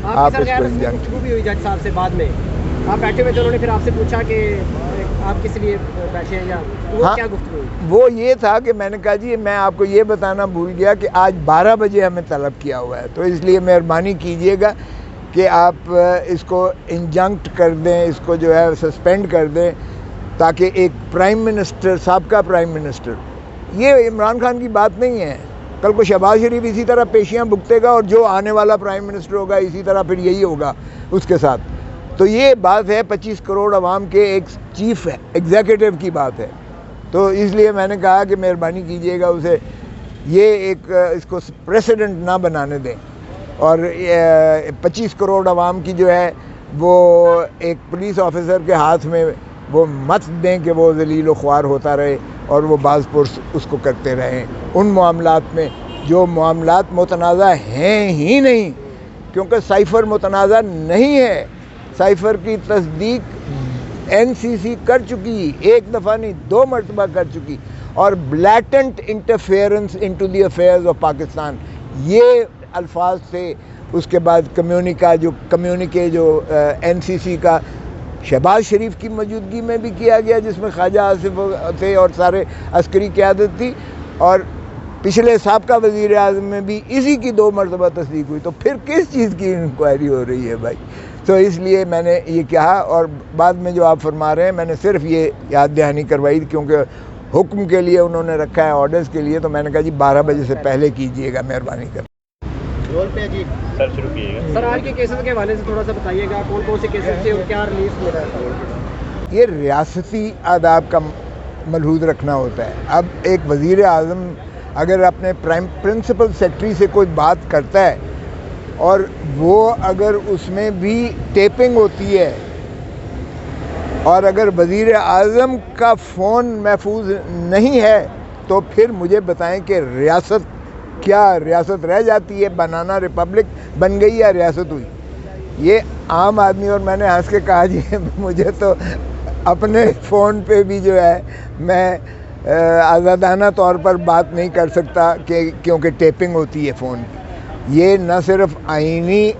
آپ اس کو گفتگو بھی ہوئی جج صاحب سے بعد میں، آپ بیٹھے ہوئے تھے، انہوں نے پھر آپ سے پوچھا کہ آپ کس لیے بیٹھے ہیں، یا وہ کیا گفتگو ہوئی؟ وہ یہ تھا کہ میں نے کہا جی میں آپ کو یہ بتانا بھول گیا کہ آج 12 بجے ہمیں طلب کیا ہوا ہے، تو اس لیے مہربانی کیجئے گا کہ آپ اس کو انجنکٹ کر دیں، اس کو جو ہے سسپینڈ کر دیں، تاکہ ایک پرائم منسٹر، سابقہ پرائم منسٹر، یہ عمران خان کی بات نہیں ہے، کل کو شہباز شریف اسی طرح پیشیاں بھگتے گا، اور جو آنے والا پرائم منسٹر ہوگا اسی طرح پھر یہی ہوگا اس کے ساتھ۔ تو یہ بات ہے 25 کروڑ عوام کے ایک چیف ایگزیکٹو کی بات ہے، تو اس لیے میں نے کہا کہ مہربانی کیجئے گا اسے یہ اس کو پریسیڈنٹ نہ بنانے دیں، اور 25 کروڑ عوام کی جو ہے وہ ایک پولیس آفیسر کے ہاتھ میں وہ مت دیں کہ وہ ذلیل و خوار ہوتا رہے اور وہ باز پرس اس کو کرتے رہیں ان معاملات میں جو معاملات متنازع ہیں ہی نہیں، کیونکہ سائفر متنازع نہیں ہے، سائفر کی تصدیق NCC کر چکی، ایک دفعہ نہیں 2 مرتبہ کر چکی، اور blatant interference into the affairs of Pakistan, یہ الفاظ تھے۔ اس کے بعد کمیونیکے جو NCC کا شہباز شریف کی موجودگی میں بھی کیا گیا، جس میں خواجہ آصف تھے اور سارے عسکری قیادت تھی، اور پچھلے سابقہ وزیر اعظم میں بھی اسی کی 2 مرتبہ تصدیق ہوئی، تو پھر کس چیز کی انکوائری ہو رہی ہے بھائی؟ تو اس لیے میں نے یہ کہا، اور بعد میں جو آپ فرما رہے ہیں میں نے صرف یہ یاد دہانی کروائی، کیونکہ حکم کے لیے انہوں نے رکھا ہے، آرڈرز کے لیے، تو میں نے کہا جی 12 بجے سے پہلے کیجئے گا مہربانی کر۔ جی سر شروع کیے گا سر، آج کے کیسز کے حوالے سے تھوڑا سا بتائیے گا، کون کون سے کیسز تھے اور کیا ریلیز ہو رہا ہے؟ یہ ریاستی آداب کا ملحوظ رکھنا ہوتا ہے۔ اب ایک وزیر اعظم اگر اپنے پرنسپل سیکرٹری سے کوئی بات کرتا ہے اور وہ اگر اس میں بھی ٹیپنگ ہوتی ہے، اور اگر وزیر اعظم کا فون محفوظ نہیں ہے، تو پھر مجھے بتائیں کہ ریاست کیا ریاست رہ جاتی ہے؟ بنانا ریپبلک بن گئی یا ریاست ہوئی؟ یہ عام آدمی، اور میں نے ہنس کے کہا جی مجھے تو اپنے فون پہ بھی جو ہے میں آزادانہ طور پر بات نہیں کر سکتا، کیونکہ ٹیپنگ ہوتی ہے فون کی۔ یہ نہ صرف آئینی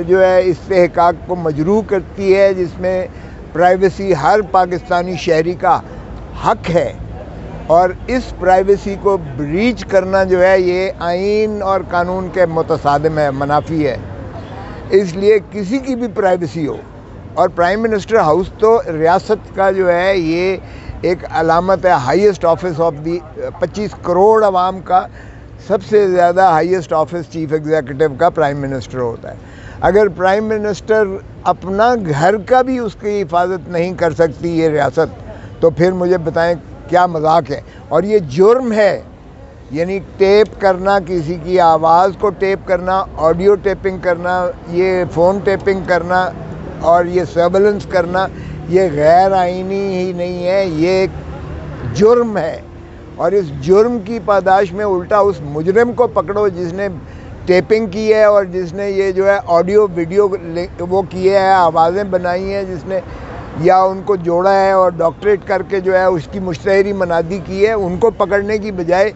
جو ہے استحقاق کو مجروح کرتی ہے، جس میں پرائیویسی ہر پاکستانی شہری کا حق ہے، اور اس پرائیویسی کو بریچ کرنا جو ہے یہ آئین اور قانون کے متصادم ہے، منافی ہے۔ اس لیے کسی کی بھی پرائیویسی ہو، اور پرائم منسٹر ہاؤس تو ریاست کا جو ہے یہ ایک علامت ہے، highest office of the 25 crore عوام کا سب سے زیادہ ہائیسٹ آفس چیف ایگزیکٹو کا پرائم منسٹر ہوتا ہے۔ اگر پرائم منسٹر اپنا گھر کا بھی اس کی حفاظت نہیں کر سکتی یہ ریاست، تو پھر مجھے بتائیں کیا مذاق ہے؟ اور یہ جرم ہے، یعنی ٹیپ کرنا، کسی کی آواز کو ٹیپ کرنا، آڈیو ٹیپنگ کرنا، یہ فون ٹیپنگ کرنا، اور یہ سرویلنس کرنا، یہ غیر آئینی ہی نہیں ہے، یہ ایک جرم ہے، اور اس جرم کی پاداش میں الٹا اس مجرم کو پکڑو جس نے ٹیپنگ کی ہے، اور جس نے یہ جو ہے آڈیو ویڈیو وہ کیے ہیں، آوازیں بنائی ہیں، جس نے یا ان کو جوڑا ہے اور ڈاکٹریٹ کر کے جو ہے اس کی مشتہری منادی کی ہے، ان کو پکڑنے کی بجائے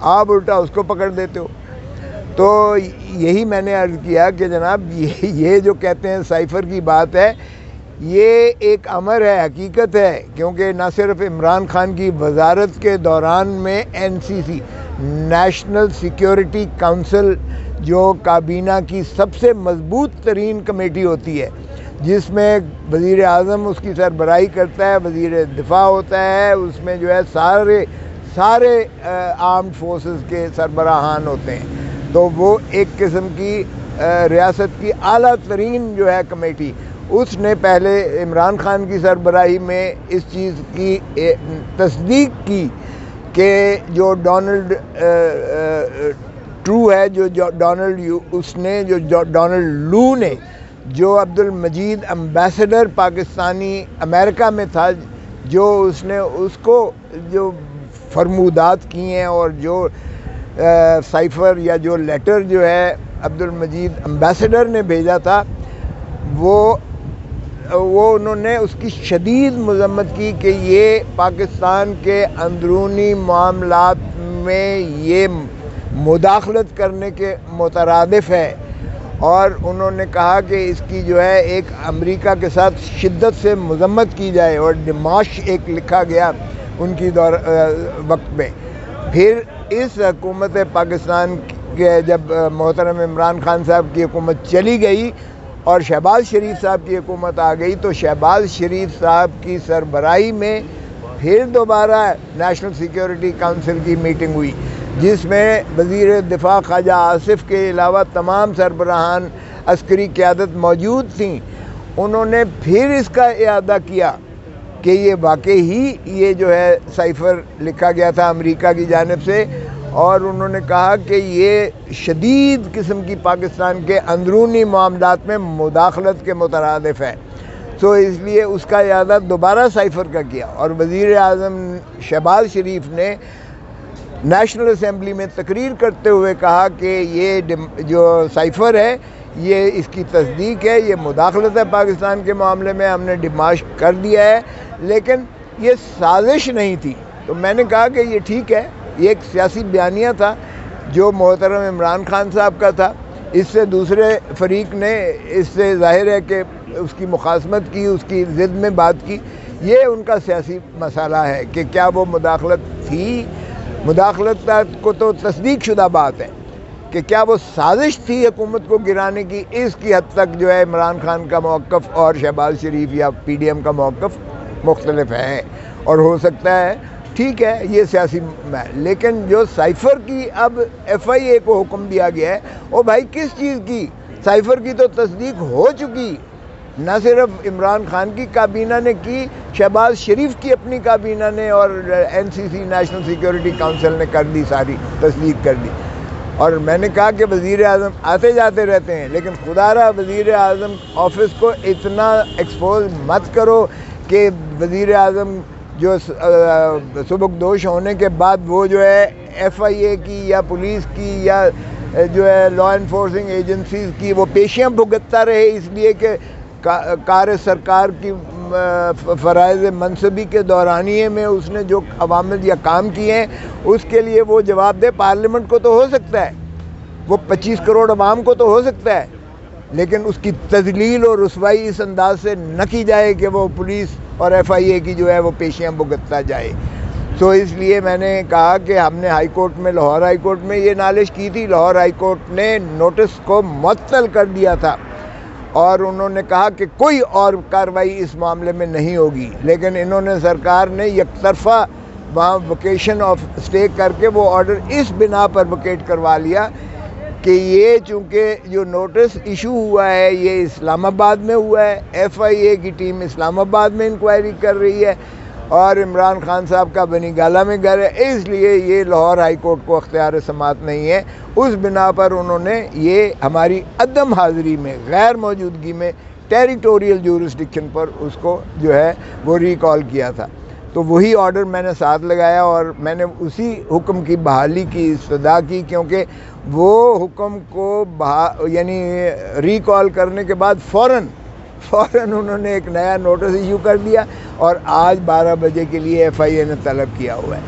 آپ الٹا اس کو پکڑ دیتے ہو۔ تو یہی میں نے عرض کیا کہ جناب یہ جو کہتے ہیں سائفر کی بات ہے، یہ ایک امر ہے، حقیقت ہے، کیونکہ نہ صرف عمران خان کی وزارت کے دوران میں NCC نیشنل سیکیورٹی کونسل جو کابینہ کی سب سے مضبوط ترین کمیٹی ہوتی ہے، جس میں وزیر اعظم اس کی سربراہی کرتا ہے، وزیر دفاع ہوتا ہے، اس میں جو ہے سارے آرمڈ فورسز کے سربراہان ہوتے ہیں، تو وہ ایک قسم کی ریاست کی اعلیٰ ترین جو ہے کمیٹی، اس نے پہلے عمران خان کی سربراہی میں اس چیز کی تصدیق کی کہ جو ڈونلڈ ٹرو ہے، جو ڈونلڈ لو نے جو عبد المجید امبیسڈر پاکستانی امریکہ میں تھا، جو اس نے اس کو جو فرمودات کی ہیں، اور جو سائفر یا جو لیٹر جو ہے عبد المجید امبیسڈر نے بھیجا تھا، وہ انہوں نے اس کی شدید مذمت کی کہ یہ پاکستان کے اندرونی معاملات میں یہ مداخلت کرنے کے مترادف ہے، اور انہوں نے کہا کہ اس کی جو ہے ایک امریکہ کے ساتھ شدت سے مذمت کی جائے، اور ڈماش ایک لکھا گیا ان کی وقت میں۔ پھر اس حکومت پاکستان کے جب محترم عمران خان صاحب کی حکومت چلی گئی اور شہباز شریف صاحب کی حکومت آ گئی، تو شہباز شریف صاحب کی سربراہی میں پھر دوبارہ نیشنل سیکیورٹی کونسل کی میٹنگ ہوئی، جس میں وزیر دفاع خواجہ آصف کے علاوہ تمام سربراہان عسکری قیادت موجود تھیں۔ انہوں نے پھر اس کا اعادہ کیا کہ یہ واقعی ہی یہ جو ہے سائفر لکھا گیا تھا امریکہ کی جانب سے، اور انہوں نے کہا کہ یہ شدید قسم کی پاکستان کے اندرونی معاملات میں مداخلت کے مترادف ہے۔ تو اس لیے اس کا اعادہ دوبارہ سائفر کا کیا، اور وزیر اعظم شہباز شریف نے نیشنل اسمبلی میں تقریر کرتے ہوئے کہا کہ یہ جو سائفر ہے یہ اس کی تصدیق ہے، یہ مداخلت ہے پاکستان کے معاملے میں، ہم نے ڈماش کر دیا ہے، لیکن یہ سازش نہیں تھی۔ تو میں نے کہا کہ یہ ٹھیک ہے، یہ ایک سیاسی بیانیہ تھا جو محترم عمران خان صاحب کا تھا، اس سے دوسرے فریق نے اس سے ظاہر ہے کہ اس کی مخاصمت کی، اس کی ضد میں بات کی، یہ ان کا سیاسی مسئلہ ہے کہ کیا وہ مداخلت تھی۔ مداخلت کو تو تصدیق شدہ بات ہے کہ کیا وہ سازش تھی حکومت کو گرانے کی، اس کی حد تک جو ہے عمران خان کا موقف اور شہباز شریف یا پی ڈی ایم کا موقف مختلف ہے، اور ہو سکتا ہے ٹھیک ہے یہ سیاسی ہے، لیکن جو سائفر کی اب ایف آئی اے کو حکم دیا گیا ہے، وہ بھائی کس چیز کی؟ سائفر کی تو تصدیق ہو چکی، نہ صرف عمران خان کی کابینہ نے کی، شہباز شریف کی اپنی کابینہ نے اور این سی سی نیشنل سیکیورٹی کونسل نے کر دی، ساری تصدیق کر دی۔ اور میں نے کہا کہ وزیر اعظم آتے جاتے رہتے ہیں، لیکن خدا را وزیر اعظم آفس کو اتنا ایکسپوز مت کرو کہ وزیر اعظم جو سبکدوش ہونے کے بعد وہ جو ہے ایف آئی اے کی یا پولیس کی یا جو ہے لا انفورسنگ ایجنسیز کی وہ پیشیاں بھگتتا رہے، اس لیے کہ کار سرکار کی فرائض منصبی کے دورانیے میں اس نے جو عوامل یا کام کیے ہیں اس کے لیے وہ جواب دے۔ پارلیمنٹ کو تو ہو سکتا ہے، وہ 25 کروڑ عوام کو تو ہو سکتا ہے، لیکن اس کی تذلیل اور رسوائی اس انداز سے نہ کی جائے کہ وہ پولیس اور ایف آئی اے کی جو ہے وہ پیشیاں بھگتتا جائے۔ تو اس لیے میں نے کہا کہ ہم نے ہائی کورٹ میں، لاہور ہائی کورٹ میں یہ نالش کی تھی، لاہور ہائی کورٹ نے نوٹس کو معطل کر دیا تھا، اور انہوں نے کہا کہ کوئی اور کارروائی اس معاملے میں نہیں ہوگی، لیکن انہوں نے سرکار نے یک طرفہ وہاں ویکیشن آف اسٹے کر کے وہ آرڈر اس بنا پر ویکیٹ کروا لیا کہ یہ چونکہ جو نوٹس ایشو ہوا ہے یہ اسلام آباد میں ہوا ہے، ایف آئی اے کی ٹیم اسلام آباد میں انکوائری کر رہی ہے، اور عمران خان صاحب کا بنی گالہ میں گھر ہے، اس لیے یہ لاہور ہائی کورٹ کو اختیار سماعت نہیں ہے۔ اس بنا پر انہوں نے یہ ہماری عدم حاضری میں، غیر موجودگی میں ٹیریٹوریل جورسڈکشن پر اس کو جو ہے وہ ریکال کیا تھا۔ تو وہی آرڈر میں نے ساتھ لگایا اور میں نے اسی حکم کی بحالی کی استدعا کی، کیونکہ وہ حکم کو یعنی ریکال کرنے کے بعد فوراً انہوں نے ایک نیا نوٹس ایشو کر دیا، اور آج 12 بجے کے لیے ایف آئی اے نے طلب کیا ہوا ہے۔